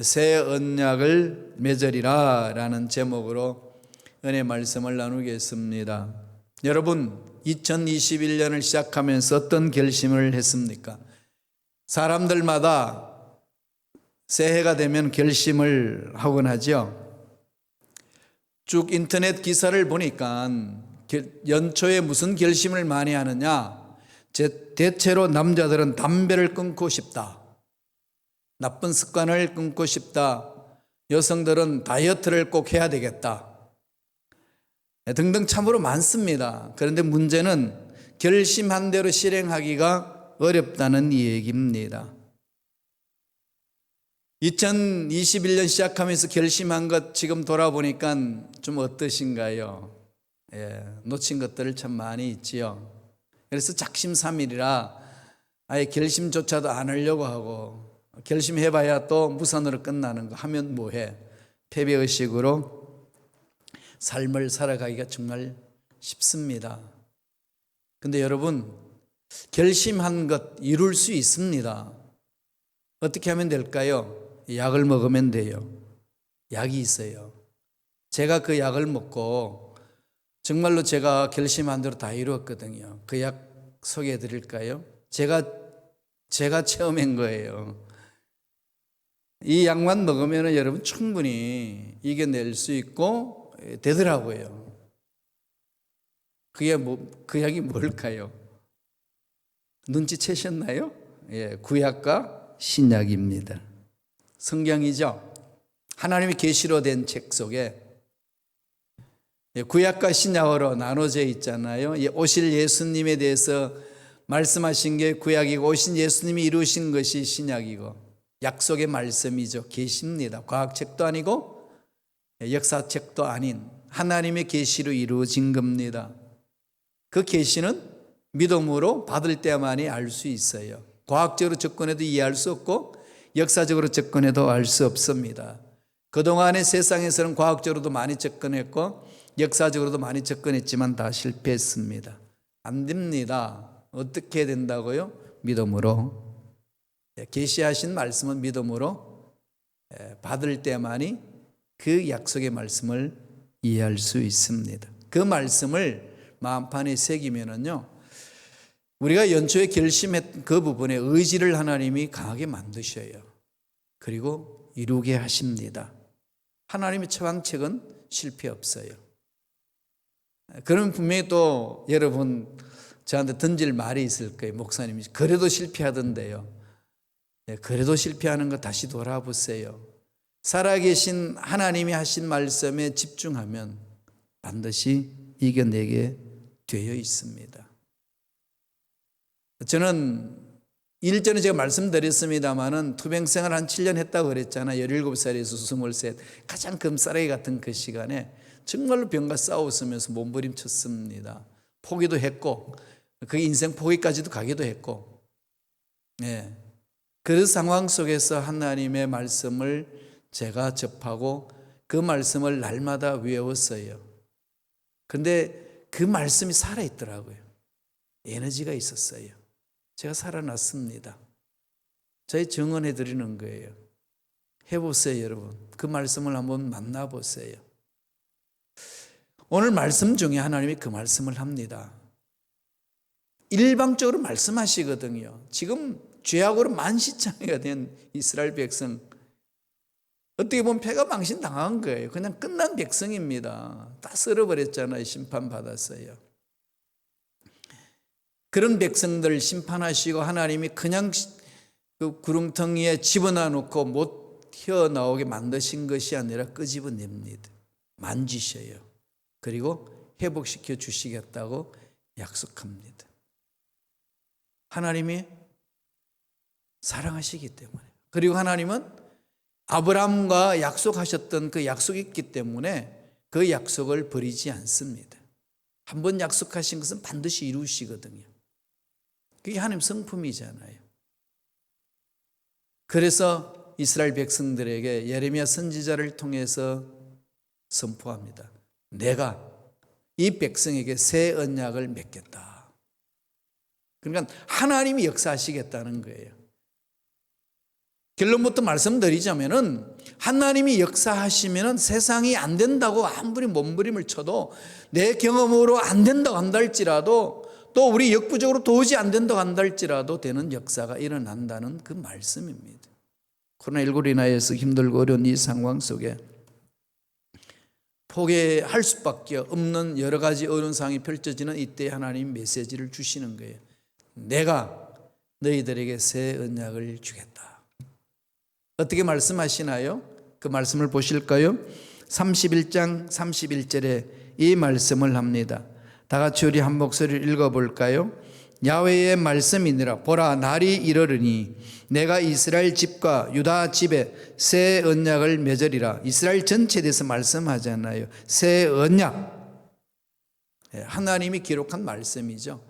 새 언약을 맺으리라 라는 제목으로 은혜 말씀을 나누겠습니다. 여러분, 2021년을 시작하면서 어떤 결심을 했습니까? 사람들마다 새해가 되면 결심을 하곤 하죠. 쭉 인터넷 기사를 보니까 연초에 무슨 결심을 많이 하느냐? 대체로 남자들은 담배를 끊고 싶다, 나쁜 습관을 끊고 싶다, 여성들은 다이어트를 꼭 해야 되겠다 등등 참으로 많습니다. 그런데 문제는 결심한 대로 실행하기가 어렵다는 얘기입니다. 2021년 시작하면서 결심한 것 지금 돌아보니까 좀 어떠신가요? 놓친 것들을 참 많이 있지요. 그래서 작심삼일이라 아예 결심조차도 안 하려고 하고, 결심해봐야 또 무산으로 끝나는 거, 하면 뭐해? 패배의식으로 삶을 살아가기가 정말 쉽습니다. 근데 여러분, 결심한 것 이룰 수 있습니다. 어떻게 하면 될까요? 약을 먹으면 돼요. 약이 있어요. 제가 그 약을 먹고 정말로 제가 결심한 대로 다 이루었거든요. 그 약 소개해 드릴까요? 제가 체험한 거예요. 이 약만 먹으면 여러분 충분히 이겨낼 수 있고 되더라고요. 그 약이 뭘까요? 눈치채셨나요? 구약과 신약입니다. 성경이죠. 하나님의 계시로 된 책 속에 구약과 신약으로 나눠져 있잖아요. 오실 예수님에 대해서 말씀하신 게 구약이고, 오신 예수님이 이루신 것이 신약이고, 약속의 말씀이죠. 계시입니다. 과학책도 아니고 역사책도 아닌 하나님의 계시로 이루어진 겁니다. 그 계시는 믿음으로 받을 때만이 알 수 있어요. 과학적으로 접근해도 이해할 수 없고 역사적으로 접근해도 알 수 없습니다. 그동안의 세상에서는 과학적으로도 많이 접근했고 역사적으로도 많이 접근했지만 다 실패했습니다. 안 됩니다. 어떻게 해야 된다고요? 믿음으로. 계시하신 말씀은 믿음으로 받을 때만이 그 약속의 말씀을 이해할 수 있습니다. 그 말씀을 마음판에 새기면은요, 우리가 연초에 결심했던 그 부분에 의지를 하나님이 강하게 만드셔요. 그리고 이루게 하십니다. 하나님의 처방책은 실패 없어요. 그러면 분명히 또 여러분 저한테 던질 말이 있을 거예요. 목사님이 그래도 실패하던데요. 그래도 실패하는 거 다시 돌아보세요. 살아계신 하나님이 하신 말씀에 집중하면 반드시 이겨내게 되어 있습니다. 저는 일전에 제가 말씀드렸습니다마는 투병생활 한 7년 했다고 그랬잖아요. 17살에서 23, 가장 금싸라기 같은 그 시간에 정말로 병과 싸웠으면서 몸부림쳤습니다. 포기도 했고, 그 인생 포기까지도 가기도 했고, 그 상황 속에서 하나님의 말씀을 제가 접하고 그 말씀을 날마다 외웠어요. 근데 그 말씀이 살아있더라고요. 에너지가 있었어요. 제가 살아났습니다. 저희 증언해 드리는 거예요. 해보세요, 여러분. 그 말씀을 한번 만나보세요. 오늘 말씀 중에 하나님이 그 말씀을 합니다. 일방적으로 말씀하시거든요. 지금 죄악으로 만시창이가 된 이스라엘 백성, 어떻게 보면 패가 망신당한 거예요. 그냥 끝난 백성입니다. 다 썰어버렸잖아요. 심판받았어요. 그런 백성들 심판하시고 하나님이 그냥 그 구렁텅이에 집어넣어 놓고 못 튀어나오게 만드신 것이 아니라 끄집어냅니다. 만지셔요. 그리고 회복시켜 주시겠다고 약속합니다. 하나님이 사랑하시기 때문에, 그리고 하나님은 아브라함과 약속하셨던 그 약속이 있기 때문에 그 약속을 버리지 않습니다. 한번 약속하신 것은 반드시 이루시거든요. 그게 하나님 성품이잖아요. 그래서 이스라엘 백성들에게 예레미야 선지자를 통해서 선포합니다. 내가 이 백성에게 새 언약을 맺겠다. 그러니까 하나님이 역사하시겠다는 거예요. 결론부터 말씀드리자면은 하나님이 역사하시면은 세상이 안 된다고 아무리 몸부림을 쳐도 내 경험으로 안 된다고 한다 할지라도 또 우리 역부족으로 도저히 안 된다고 한다 할지라도 되는 역사가 일어난다는 그 말씀입니다. 코로나19로 인하여서 힘들고 어려운 이 상황 속에 포기할 수밖에 없는 여러 가지 어려운 상황이 펼쳐지는 이때 하나님 메시지를 주시는 거예요. 내가 너희들에게 새 언약을 주겠다. 어떻게 말씀하시나요? 그 말씀을 보실까요? 31장 31절에 이 말씀을 합니다. 다 같이 우리 한 목소리를 읽어볼까요? 야훼의 말씀이니라. 보라, 날이 이르르니 내가 이스라엘 집과 유다 집에 새 언약을 맺으리라. 이스라엘 전체에 대해서 말씀하잖아요. 새 언약. 하나님이 기록한 말씀이죠.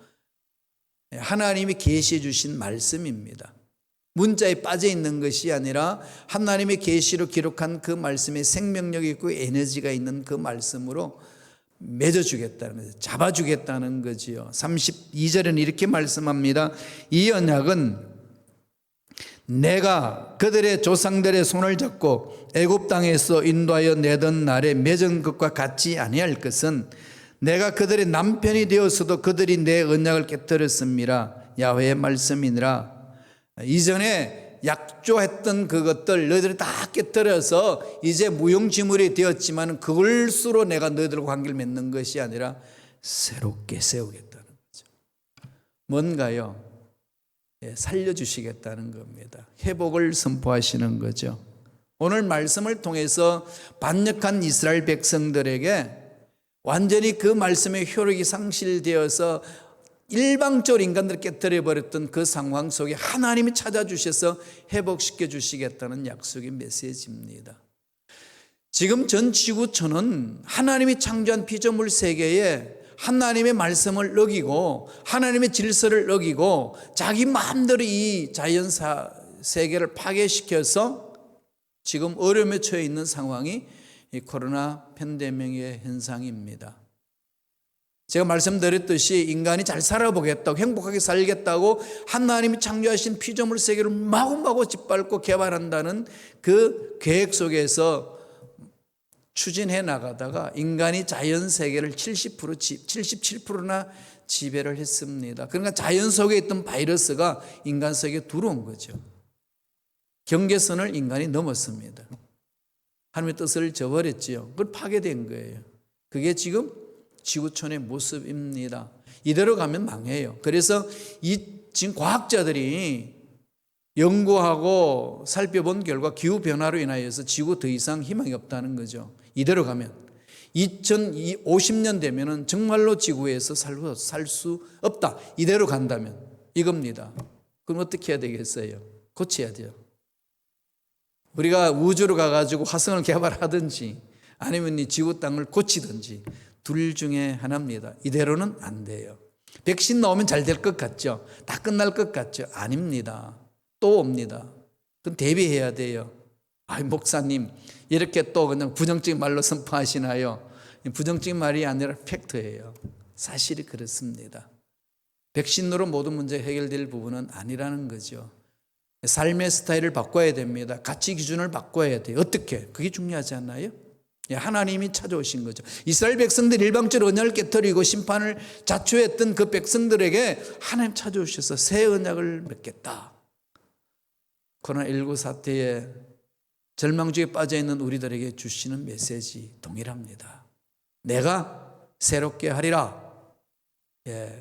하나님이 계시해 주신 말씀입니다. 문자에 빠져 있는 것이 아니라 하나님의 계시로 기록한 그 말씀에 생명력이 있고 에너지가 있는 그 말씀으로 맺어주겠다는 거죠. 잡아주겠다는 거지요. 32절은 이렇게 말씀합니다. 이 언약은 내가 그들의 조상들의 손을 잡고 애굽 땅에서 인도하여 내던 날에 맺은 것과 같지 아니할 것은 내가 그들의 남편이 되었어도 그들이 내 언약을 깨뜨렸습니다. 야훼의 말씀이니라. 이전에 약조했던 그것들 너희들이 다 깨뜨려서 이제 무용지물이 되었지만 그걸수로 내가 너희들과 관계를 맺는 것이 아니라 새롭게 세우겠다는 거죠. 뭔가요? 살려주시겠다는 겁니다. 회복을 선포하시는 거죠. 오늘 말씀을 통해서 반역한 이스라엘 백성들에게 완전히 그 말씀의 효력이 상실되어서 일방적으로 인간들을 깨뜨려버렸던 그 상황 속에 하나님이 찾아주셔서 회복시켜 주시겠다는 약속의 메시지입니다. 지금 전 지구촌은 하나님이 창조한 피조물 세계에 하나님의 말씀을 어기고 하나님의 질서를 어기고 자기 마음대로 이 자연사 세계를 파괴시켜서 지금 어려움에 처해 있는 상황이 이 코로나 팬데믹의 현상입니다. 제가 말씀드렸듯이 인간이 잘 살아보겠다고 행복하게 살겠다고 하나님이 창조하신 피조물 세계를 마구마구 짓밟고 개발한다는 그 계획 속에서 추진해 나가다가 인간이 자연 세계를 77%나 지배를 했습니다. 그러니까 자연 속에 있던 바이러스가 인간 속에 들어온 거죠. 경계선을 인간이 넘었습니다. 하나님의 뜻을 저버렸지요. 그걸 파괴된 거예요. 그게 지금 지구촌의 모습입니다. 이대로 가면 망해요. 그래서 지금 과학자들이 연구하고 살펴본 결과 기후변화로 인하여서 지구 더 이상 희망이 없다는 거죠. 이대로 가면 2050년 되면은 정말로 지구에서 살 수 없다. 이대로 간다면 이겁니다. 그럼 어떻게 해야 되겠어요? 고쳐야 돼요. 우리가 우주로 가가지고 화성을 개발하든지 아니면 이 지구 땅을 고치든지 둘 중에 하나입니다. 이대로는 안 돼요. 백신 나오면 잘 될 것 같죠? 다 끝날 것 같죠? 아닙니다. 또 옵니다. 그럼 대비해야 돼요. 목사님 이렇게 또 그냥 부정적인 말로 선포하시나요? 부정적인 말이 아니라 팩트예요. 사실이 그렇습니다. 백신으로 모든 문제 해결될 부분은 아니라는 거죠. 삶의 스타일을 바꿔야 됩니다. 가치 기준을 바꿔야 돼요. 어떻게? 그게 중요하지 않나요? 하나님이 찾아오신 거죠. 이스라엘 백성들이 일방적으로 언약을 깨뜨리고 심판을 자초했던 그 백성들에게 하나님 찾아오셔서 새 언약을 맺겠다. 코로나19 사태에 절망주에 빠져있는 우리들에게 주시는 메시지 동일합니다. 내가 새롭게 하리라.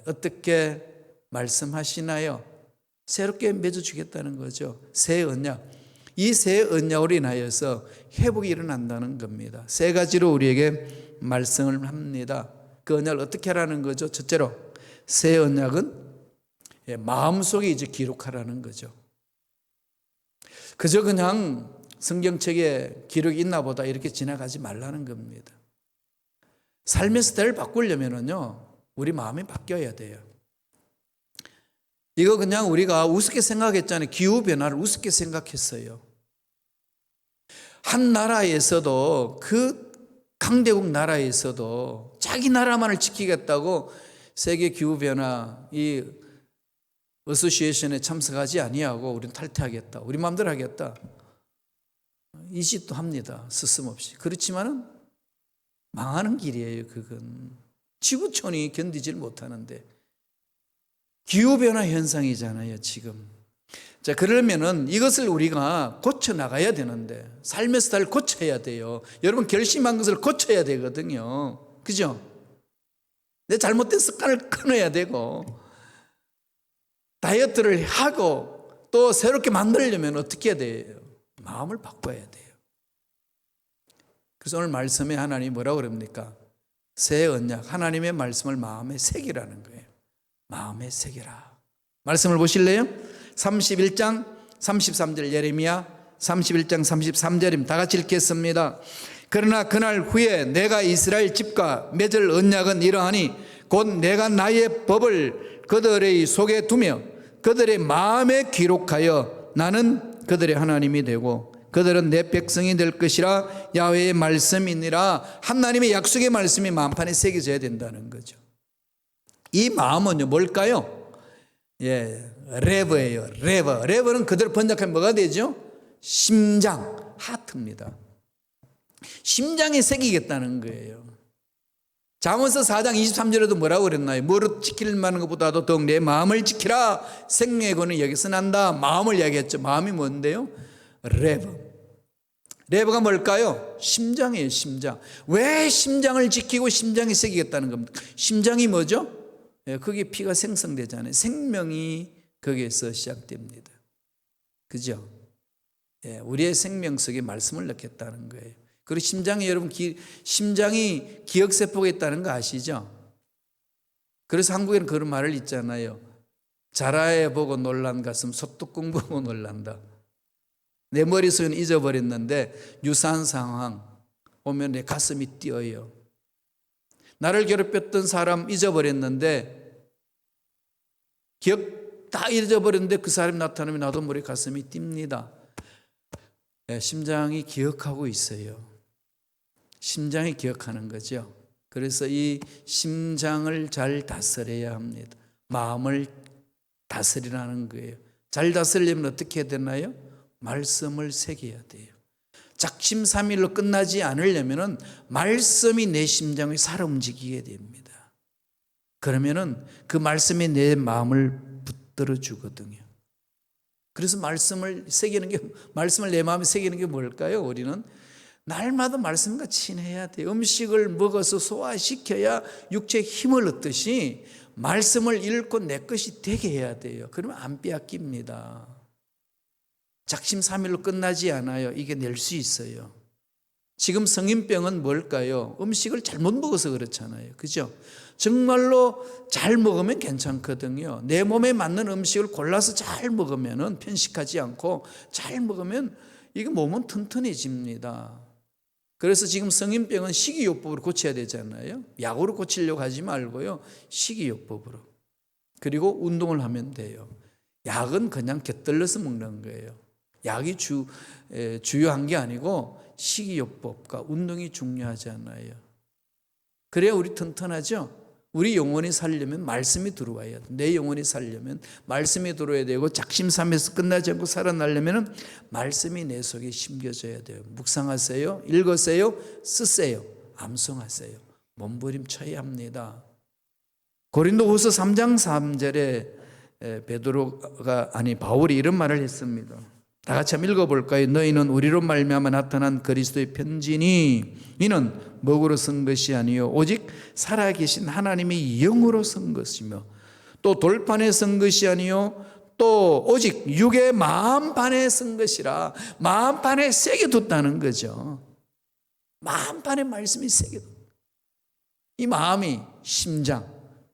어떻게 말씀하시나요? 새롭게 맺어주겠다는 거죠. 새 언약. 이 새 언약으로 인하여서 회복이 일어난다는 겁니다. 세 가지로 우리에게 말씀을 합니다. 그 언약을 어떻게 하라는 거죠? 첫째로 새 언약은 마음속에 이제 기록하라는 거죠. 그저 그냥 성경책에 기록이 있나 보다 이렇게 지나가지 말라는 겁니다. 삶의 스타일을 바꾸려면요, 우리 마음이 바뀌어야 돼요. 이거 그냥 우리가 우습게 생각했잖아요. 기후변화를 우습게 생각했어요. 한 나라에서도 그 강대국 나라에서도 자기 나라만을 지키겠다고 세계 기후변화 이 어소시에이션에 참석하지 아니하고 우리는 탈퇴하겠다, 우리 마음대로 하겠다, 이 짓도 합니다. 스스럼없이. 그렇지만은 망하는 길이에요. 그건 지구촌이 견디질 못하는데, 기후변화 현상이잖아요 지금. 자, 그러면은 이것을 우리가 고쳐 나가야 되는데, 삶의 스타일 고쳐야 돼요. 여러분 결심한 것을 고쳐야 되거든요. 그죠? 내 잘못된 습관을 끊어야 되고, 다이어트를 하고 또 새롭게 만들려면 어떻게 해야 돼요? 마음을 바꿔야 돼요. 그래서 오늘 말씀에 하나님이 뭐라고 그럽니까? 새 언약, 하나님의 말씀을 마음에 새기라는 거예요. 마음에 새기라. 말씀을 보실래요? 31장 33절, 예레미야 31장 33절입니다. 다 같이 읽겠습니다. 그러나 그날 후에 내가 이스라엘 집과 맺을 언약은 이러하니 곧 내가 나의 법을 그들의 속에 두며 그들의 마음에 기록하여 나는 그들의 하나님이 되고 그들은 내 백성이 될 것이라. 야훼의 말씀이니라. 하나님의 약속의 말씀이 마음판에 새겨져야 된다는 거죠. 이 마음은요 뭘까요? 레버예요. 레버는 그대로 번역하면 뭐가 되죠? 심장, 하트입니다. 심장에 새기겠다는 거예요. 잠언서 4장 23절에도 뭐라고 그랬나요? 무릇 지킬 만한 것보다도 더욱 내 마음을 지키라. 생명의 권은 여기서 난다. 마음을 이야기했죠. 마음이 뭔데요? 레버가 뭘까요? 심장이에요. 심장. 왜 심장을 지키고 심장에 새기겠다는 겁니까? 심장이 뭐죠? 거기에 피가 생성되잖아요. 생명이 거기에서 시작됩니다. 그죠? 우리의 생명 속에 말씀을 넣겠다는 거예요. 그리고 심장에 여러분 심장이 기억세포가 있다는 거 아시죠? 그래서 한국에는 그런 말을 있잖아요. 자라에 보고 놀란 가슴 소뚜껑 보고 놀란다. 내 머릿속에는 잊어버렸는데 유사한 상황 오면 내 가슴이 뛰어요. 나를 괴롭혔던 사람 잊어버렸는데 기억 다 잊어버렸는데 그 사람이 나타나면 나도 모르게 가슴이 뜁니다. 심장이 기억하고 있어요. 심장이 기억하는 거죠. 그래서 이 심장을 잘 다스려야 합니다. 마음을 다스리라는 거예요. 잘 다스리려면 어떻게 해야 되나요? 말씀을 새겨야 돼요. 작심삼일로 끝나지 않으려면 말씀이 내 심장을 살아 움직이게 됩니다. 그러면은 그 말씀이 내 마음을 붙들어 주거든요. 그래서 말씀을 내 마음에 새기는 게 뭘까요? 우리는 날마다 말씀과 친해야 돼요. 음식을 먹어서 소화시켜야 육체에 힘을 얻듯이 말씀을 읽고 내 것이 되게 해야 돼요. 그러면 안 빼앗깁니다. 작심삼일로 끝나지 않아요. 이게 낼 수 있어요. 지금 성인병은 뭘까요? 음식을 잘못 먹어서 그렇잖아요. 그죠? 정말로 잘 먹으면 괜찮거든요. 내 몸에 맞는 음식을 골라서 잘 먹으면 편식하지 않고 잘 먹으면 이게 몸은 튼튼해집니다. 그래서 지금 성인병은 식이요법으로 고쳐야 되잖아요. 약으로 고치려고 하지 말고요. 식이요법으로. 그리고 운동을 하면 돼요. 약은 그냥 곁들여서 먹는 거예요. 약이 주요한 게 아니고 식이요법과 운동이 중요하잖아요. 그래야 우리 튼튼하죠. 우리 영혼이 살려면 말씀이 들어와야 돼. 내 영혼이 살려면 말씀이 들어와야 되고 작심삼에서 끝나지 않고 살아나려면 말씀이 내 속에 심겨져야 돼요. 묵상하세요. 읽으세요. 쓰세요. 암송하세요. 몸부림쳐야 합니다. 고린도후서 3장 3절에 바울이 이런 말을 했습니다. 다 같이 한번 읽어볼까요? 너희는 우리로 말미암아 나타난 그리스도의 편지니 이는 먹으로 쓴 것이 아니요 오직 살아계신 하나님의 영으로 쓴 것이며 또 돌판에 쓴 것이 아니요 또 오직 육의 마음판에 쓴 것이라. 마음판에 새겨뒀다는 거죠. 마음판에 말씀이 새겨뒀다. 이 마음이 심장,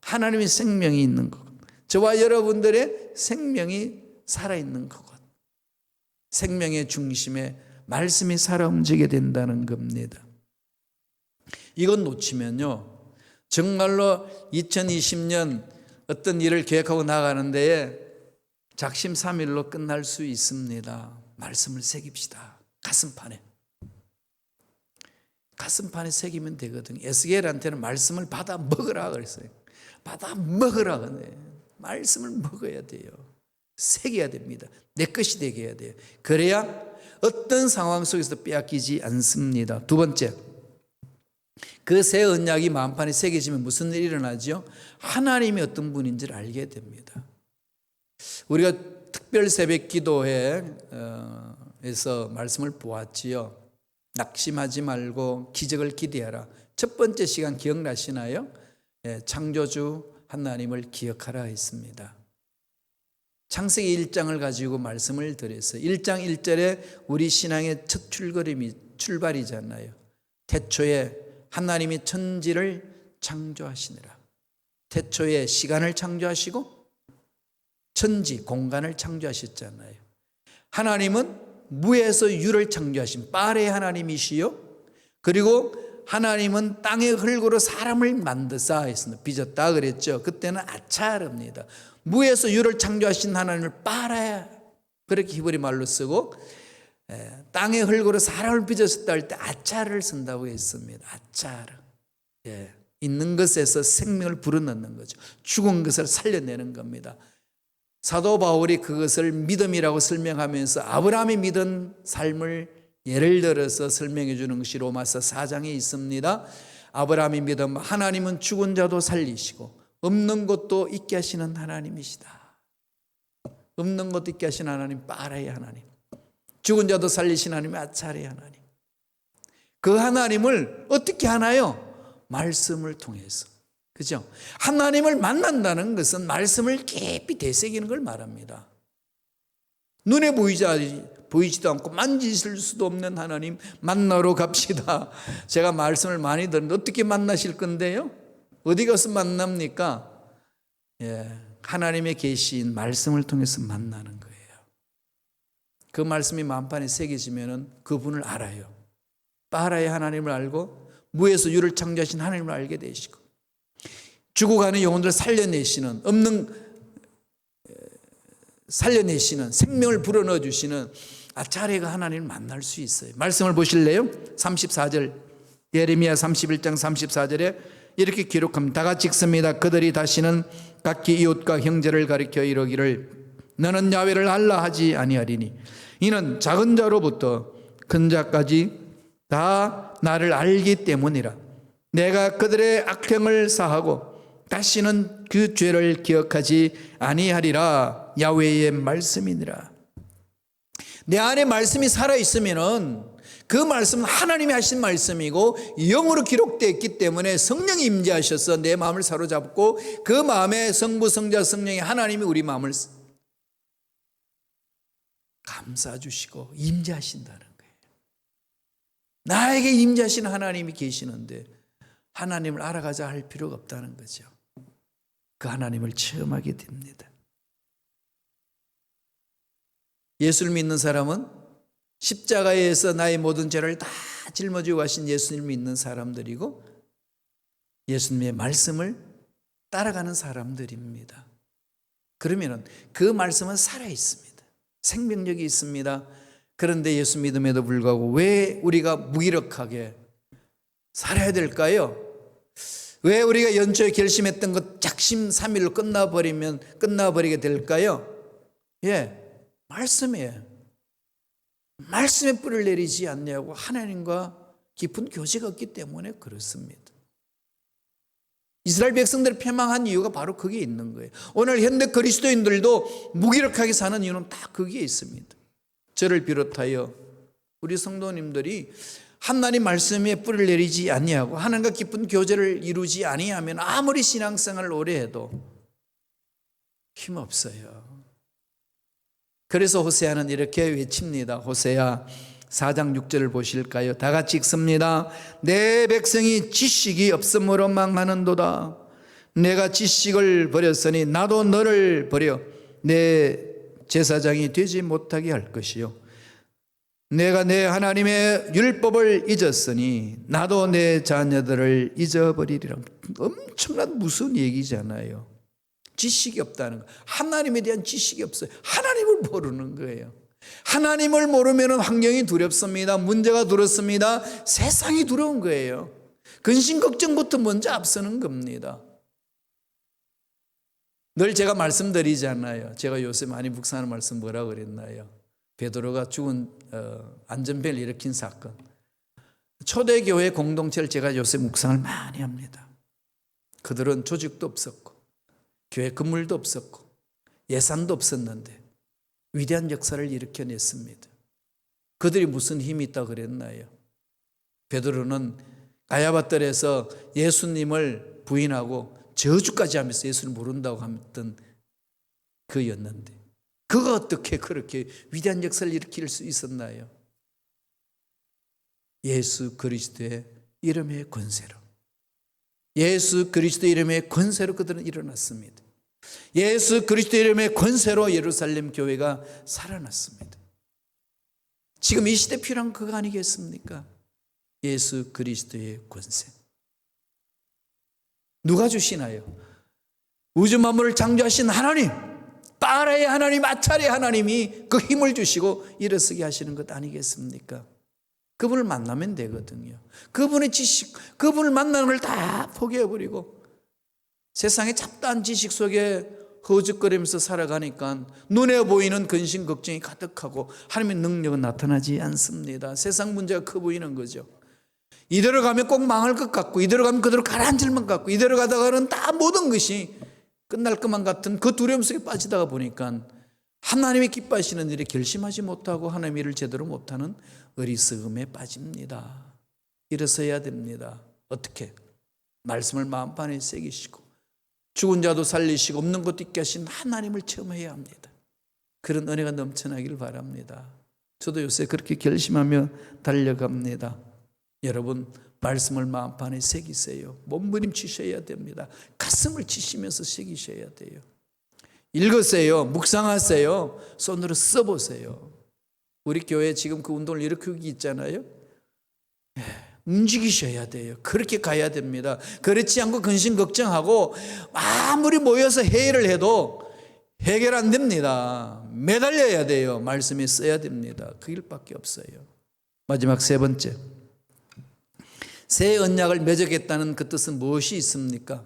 하나님의 생명이 있는 것, 저와 여러분들의 생명이 살아있는 것, 생명의 중심에 말씀이 살아 움직이게 된다는 겁니다. 이건 놓치면요 정말로 2020년 어떤 일을 계획하고 나가는 데에 작심삼일로 끝날 수 있습니다. 말씀을 새깁시다. 가슴판에 새기면 되거든요. 에스겔한테는 말씀을 받아 먹으라 그랬어요. 받아 먹으라 그래. 말씀을 먹어야 돼요. 새겨야 됩니다. 내 것이 되게 해야 돼요. 그래야 어떤 상황 속에서 빼앗기지 않습니다. 두 번째, 그 새 언약이 마음판에 새겨지면 무슨 일이 일어나죠? 하나님이 어떤 분인지를 알게 됩니다. 우리가 특별 새벽 기도회에서 말씀을 보았지요. 낙심하지 말고 기적을 기대하라. 첫 번째 시간 기억나시나요? 창조주 하나님을 기억하라 했습니다. 창세기 1장을 가지고 말씀을 드렸어요. 1장 1절에 우리 신앙의 첫 출발이잖아요. 태초에 하나님이 천지를 창조하시니라. 태초에 시간을 창조하시고 천지, 공간을 창조하셨잖아요. 하나님은 무에서 유를 창조하신 빠레 하나님이시요. 그리고 하나님은 땅의 흙으로 사람을 만드사 했습니다. 빚었다 그랬죠. 그때는 아차르입니다. 무에서 유를 창조하신 하나님을 빠레, 그렇게 히브리 말로 쓰고, 땅의 흙으로 사람을 빚었다 할 때 아차를 쓴다고 했습니다. 아차르. 있는 것에서 생명을 불어넣는 거죠. 죽은 것을 살려내는 겁니다. 사도 바울이 그것을 믿음이라고 설명하면서 아브라함이 믿은 삶을 예를 들어서 설명해 주는 것이 로마서 4장에 있습니다. 아브라함이 믿음, 하나님은 죽은 자도 살리시고 없는 것도 있게 하시는 하나님이시다. 없는 것도 있게 하시는 하나님, 빠라의 하나님. 죽은 자도 살리시는 하나님, 아차리의 하나님. 그 하나님을 어떻게 하나요? 말씀을 통해서. 그죠? 하나님을 만난다는 것은 말씀을 깊이 되새기는 걸 말합니다. 눈에 보이지도 않고 만지실 수도 없는 하나님 만나러 갑시다. 제가 말씀을 많이 듣는데 어떻게 만나실 건데요? 어디 가서 만납니까? 하나님의 계신 말씀을 통해서 만나는 거예요. 그 말씀이 마음판에 새겨지면 그분을 알아요. 빠라의 하나님을 알고 무에서 유를 창조하신 하나님을 알게 되시고 죽어가는 영혼들을 살려내시는 생명을 불어넣어 주시는 아차레가 하나님을 만날 수 있어요. 말씀을 보실래요? 34절, 예레미야 31장 34절에 이렇게 기록합니다. 다 같이 읽습니다. 그들이 다시는 각기 이웃과 형제를 가리켜 이르기를 너는 야훼를 알라 하지 아니하리니 이는 작은 자로부터 큰 자까지 다 나를 알기 때문이라. 내가 그들의 악행을 사하고 다시는 그 죄를 기억하지 아니하리라. 야훼의 말씀이니라. 내 안에 말씀이 살아있으면 그 말씀은 하나님이 하신 말씀이고 영으로 기록되어 있기 때문에 성령이 임재하셔서 내 마음을 사로잡고 그 마음에 성부, 성자, 성령이 하나님이 우리 마음을 감싸주시고 임재하신다는 거예요. 나에게 임재하신 하나님이 계시는데 하나님을 알아가자 할 필요가 없다는 거죠. 그 하나님을 체험하게 됩니다. 예수를 믿는 사람은 십자가에서 나의 모든 죄를 다 짊어지고 가신 예수님을 믿는 사람들이고 예수님의 말씀을 따라가는 사람들입니다. 그러면 그 말씀은 살아있습니다. 생명력이 있습니다. 그런데 예수 믿음에도 불구하고 왜 우리가 무기력하게 살아야 될까요? 왜 우리가 연초에 결심했던 것 작심삼일로 끝나버리게 될까요? 말씀이에요. 말씀에 뿌리를 내리지 않냐고 하나님과 깊은 교제가 없기 때문에 그렇습니다. 이스라엘 백성들을 패망한 이유가 바로 거기에 있는 거예요. 오늘 현대 그리스도인들도 무기력하게 사는 이유는 다 거기에 있습니다. 저를 비롯하여 우리 성도님들이 하나님 말씀에 뿌리를 내리지 아니하고 하나님과 깊은 교제를 이루지 아니하면 아무리 신앙생활을 오래 해도 힘없어요. 그래서 호세아는 이렇게 외칩니다. 호세아 4장 6절을 보실까요? 다 같이 읽습니다. 내 백성이 지식이 없음으로 망하는도다. 내가 지식을 버렸으니 나도 너를 버려 내 제사장이 되지 못하게 할 것이요. 내가 내 하나님의 율법을 잊었으니 나도 내 자녀들을 잊어버리리라. 엄청난 무서운 얘기잖아요. 지식이 없다는 거. 하나님에 대한 지식이 없어요. 하나님을 모르는 거예요. 하나님을 모르면 환경이 두렵습니다. 문제가 두렵습니다. 세상이 두려운 거예요. 근심 걱정부터 먼저 앞서는 겁니다. 늘 제가 말씀드리잖아요. 제가 요새 많이 묵상하는 말씀 뭐라고 그랬나요? 베드로가 죽은 안전벨 일으킨 사건. 초대교회 공동체를 제가 요새 묵상을 많이 합니다. 그들은 조직도 없었고 교회 건물도 없었고 예산도 없었는데 위대한 역사를 일으켜냈습니다. 그들이 무슨 힘이 있다고 그랬나요? 베드로는 가야바뜰에서 예수님을 부인하고 저주까지 하면서 예수를 모른다고 했던 그였는데 그가 어떻게 그렇게 위대한 역사를 일으킬 수 있었나요? 예수 그리스도의 이름의 권세로, 예수 그리스도의 이름의 권세로 그들은 일어났습니다. 예수 그리스도의 이름의 권세로 예루살렘 교회가 살아났습니다. 지금 이 시대 필요한 그거 아니겠습니까? 예수 그리스도의 권세. 누가 주시나요? 우주 만물을 창조하신 하나님, 빠라의 하나님, 아차리의 하나님이 그 힘을 주시고 일어서게 하시는 것 아니겠습니까? 그분을 만나면 되거든요. 그분의 지식, 그분을 만나는 걸 다 포기해버리고 세상의 잡다한 지식 속에 허우적거리면서 살아가니까 눈에 보이는 근심 걱정이 가득하고 하나님의 능력은 나타나지 않습니다. 세상 문제가 커 보이는 거죠. 이대로 가면 꼭 망할 것 같고, 이대로 가면 그대로 가라앉을 것 같고, 이대로 가다가는 다 모든 것이 끝날 것만 같은 그 두려움 속에 빠지다가 보니까 하나님이 기뻐하시는 일에 결심하지 못하고 하나님의 일을 제대로 못하는 어리석음에 빠집니다. 일어서야 됩니다. 어떻게? 말씀을 마음판에 새기시고 죽은 자도 살리시고 없는 것도 있게 하신 하나님을 체험해야 합니다. 그런 은혜가 넘쳐나길 바랍니다. 저도 요새 그렇게 결심하며 달려갑니다. 여러분 말씀을 마음판에 새기세요. 몸부림치셔야 됩니다. 가슴을 치시면서 새기셔야 돼요. 읽으세요. 묵상하세요. 손으로 써보세요. 우리 교회 지금 그 운동을 일으키고 있잖아요. 움직이셔야 돼요. 그렇게 가야 됩니다. 그렇지 않고 근심 걱정하고 아무리 모여서 회의를 해도 해결 안 됩니다. 매달려야 돼요. 말씀에 써야 됩니다. 그 일밖에 없어요. 마지막 세 번째, 새 언약을 맺었겠다는 그 뜻은 무엇이 있습니까?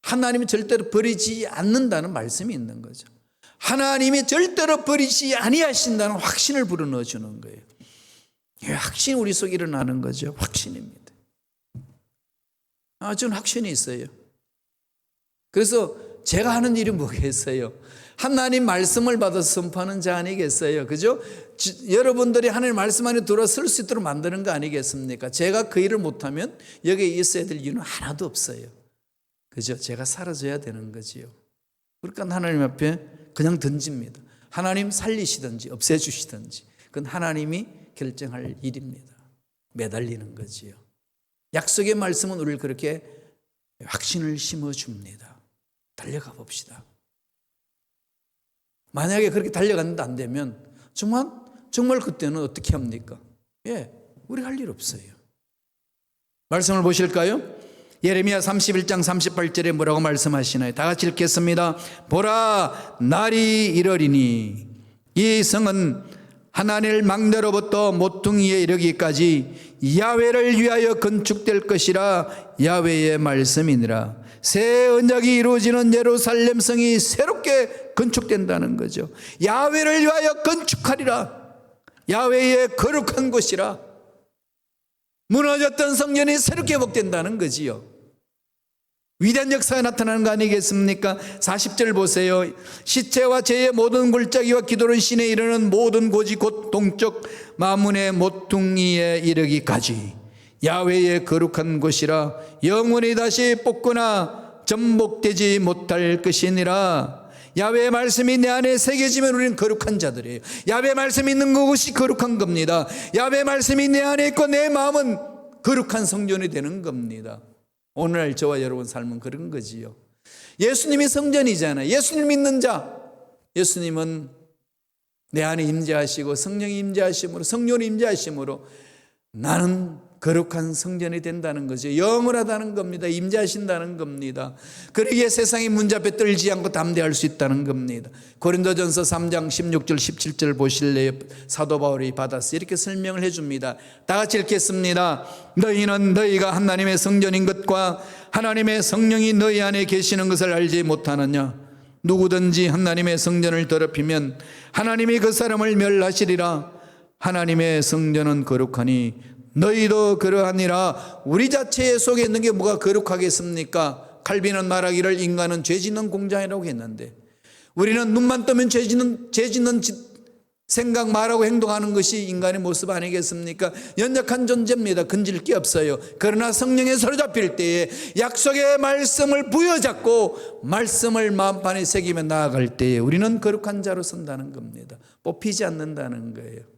하나님이 절대로 버리지 않는다는 말씀이 있는 거죠. 하나님이 절대로 버리지 아니하신다는 확신을 불어넣어 주는 거예요. 확신이 우리 속에 일어나는 거죠. 확신입니다. 저는 확신이 있어요. 그래서 제가 하는 일이 뭐겠어요? 하나님 말씀을 받아서 선포하는 자 아니겠어요? 그죠? 여러분들이 하나님 말씀 안에 들어설 수 있도록 만드는 거 아니겠습니까? 제가 그 일을 못하면 여기에 있어야 될 이유는 하나도 없어요. 그죠? 제가 사라져야 되는 거지요. 그러니까 하나님 앞에 그냥 던집니다. 하나님 살리시든지 없애주시든지 그건 하나님이 결정할 일입니다. 매달리는 거지요. 약속의 말씀은 우리를 그렇게 확신을 심어줍니다. 달려가 봅시다. 만약에 그렇게 달려갔는데 안 되면 정말 그때는 어떻게 합니까? 우리가 할 일 없어요. 말씀을 보실까요? 예레미야 31장 38절에 뭐라고 말씀하시나요? 다 같이 읽겠습니다. 보라, 날이 이르리니 이 성은 하나님을 망대로부터 모퉁이에 이르기까지 야훼를 위하여 건축될 것이라 야훼의 말씀이니라. 새 언약이 이루어지는 예루살렘 성이 새롭게 건축된다는 거죠. 야훼를 위하여 건축하리라. 야훼의 거룩한 곳이라. 무너졌던 성전이 새롭게 회복된다는 거지요. 위대한 역사가 나타나는 거 아니겠습니까? 40절 보세요. 시체와 제의 모든 골짜기와 기도는 신에 이르는 모든 곳이 곧 동쪽 마문의 모퉁이에 이르기까지 야훼의 거룩한 곳이라. 영원히 다시 뽑거나 전복되지 못할 것이니라. 야훼의 말씀이 내 안에 새겨지면 우리는 거룩한 자들이에요. 야훼의 말씀이 있는 그곳이 거룩한 겁니다. 야훼의 말씀이 내 안에 있고 내 마음은 거룩한 성전이 되는 겁니다. 오늘날 저와 여러분 삶은 그런 거지요. 예수님이 성전이잖아요. 예수님 믿는 자, 예수님은 내 안에 임재하시고 성령이 임재하심으로, 성령이 임재하심으로 나는 거룩한 성전이 된다는 거죠. 영원하다는 겁니다. 임재하신다는 겁니다. 그러기에 세상의 문제 앞에 떨지 않고 담대할 수 있다는 겁니다. 고린도전서 3장 16절 17절 보실래요? 사도 바울이 받아서 이렇게 설명을 해줍니다. 다 같이 읽겠습니다. 너희는 너희가 하나님의 성전인 것과 하나님의 성령이 너희 안에 계시는 것을 알지 못하느냐? 누구든지 하나님의 성전을 더럽히면 하나님이 그 사람을 멸하시리라. 하나님의 성전은 거룩하니 너희도 그러하니라. 우리 자체 속에 있는 게 뭐가 거룩하겠습니까? 칼빈은 말하기를 인간은 죄 짓는 공장이라고 했는데, 우리는 눈만 뜨면 죄 짓는 생각, 말하고 행동하는 것이 인간의 모습 아니겠습니까? 연약한 존재입니다. 건질 게 없어요. 그러나 성령에 사로잡힐 때에 약속의 말씀을 부여잡고 말씀을 마음판에 새기며 나아갈 때에 우리는 거룩한 자로 선다는 겁니다. 뽑히지 않는다는 거예요.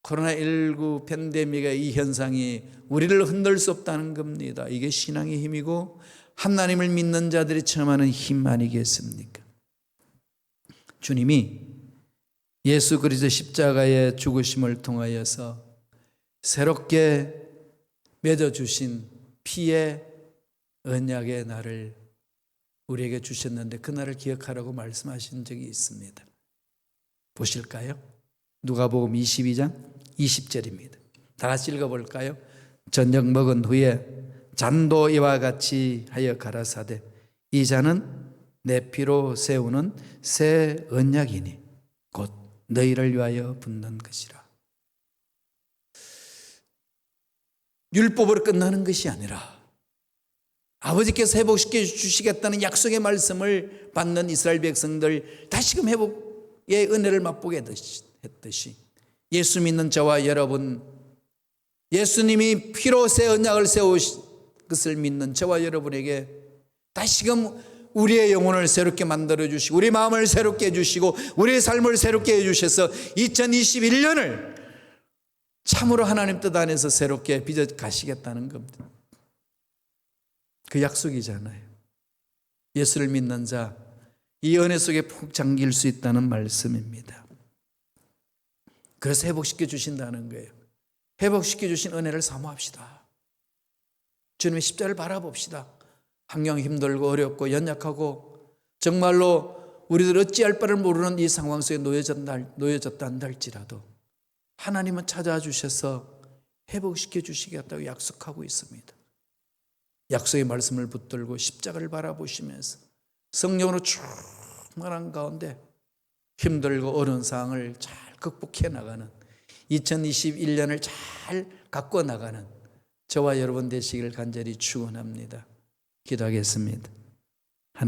코로나19 팬데믹의 이 현상이 우리를 흔들 수 없다는 겁니다. 이게 신앙의 힘이고 하나님을 믿는 자들이 체험하는 힘 아니겠습니까? 주님이 예수 그리스도 십자가의 죽으심을 통하여서 새롭게 맺어주신 피의 언약의 날을 우리에게 주셨는데 그 날을 기억하라고 말씀하신 적이 있습니다. 보실까요? 누가복음 22장 20절입니다. 다 같이 읽어볼까요? 저녁 먹은 후에 잔도 이와 같이 하여 가라사대 이 잔은 내 피로 세우는 새 언약이니 곧 너희를 위하여 붓는 것이라. 율법으로 끝나는 것이 아니라 아버지께서 회복시켜 주시겠다는 약속의 말씀을 받는 이스라엘 백성들 다시금 회복의 은혜를 맛보게 했듯이 예수 믿는 저와 여러분, 예수님이 피로 새 언약을 세우신 것을 믿는 저와 여러분에게 다시금 우리의 영혼을 새롭게 만들어 주시고 우리 마음을 새롭게 해주시고 우리의 삶을 새롭게 해주셔서 2021년을 참으로 하나님 뜻 안에서 새롭게 빚어 가시겠다는 겁니다. 그 약속이잖아요. 예수를 믿는 자, 이 은혜 속에 푹 잠길 수 있다는 말씀입니다. 그래서 회복시켜 주신다는 거예요. 회복시켜 주신 은혜를 사모합시다. 주님의 십자가를 바라봅시다. 환경 힘들고 어렵고 연약하고 정말로 우리들 어찌할 바를 모르는 이 상황 속에 놓여졌다 한다 할지라도 하나님은 찾아와 주셔서 회복시켜 주시겠다고 약속하고 있습니다. 약속의 말씀을 붙들고 십자가를 바라보시면서 성령으로 충만한 가운데 힘들고 어려운 상황을 잘 극복해 나가는 2021년을 잘 가꿔 나가는 저와 여러분 되시기를 간절히 축원합니다. 기도하겠습니다.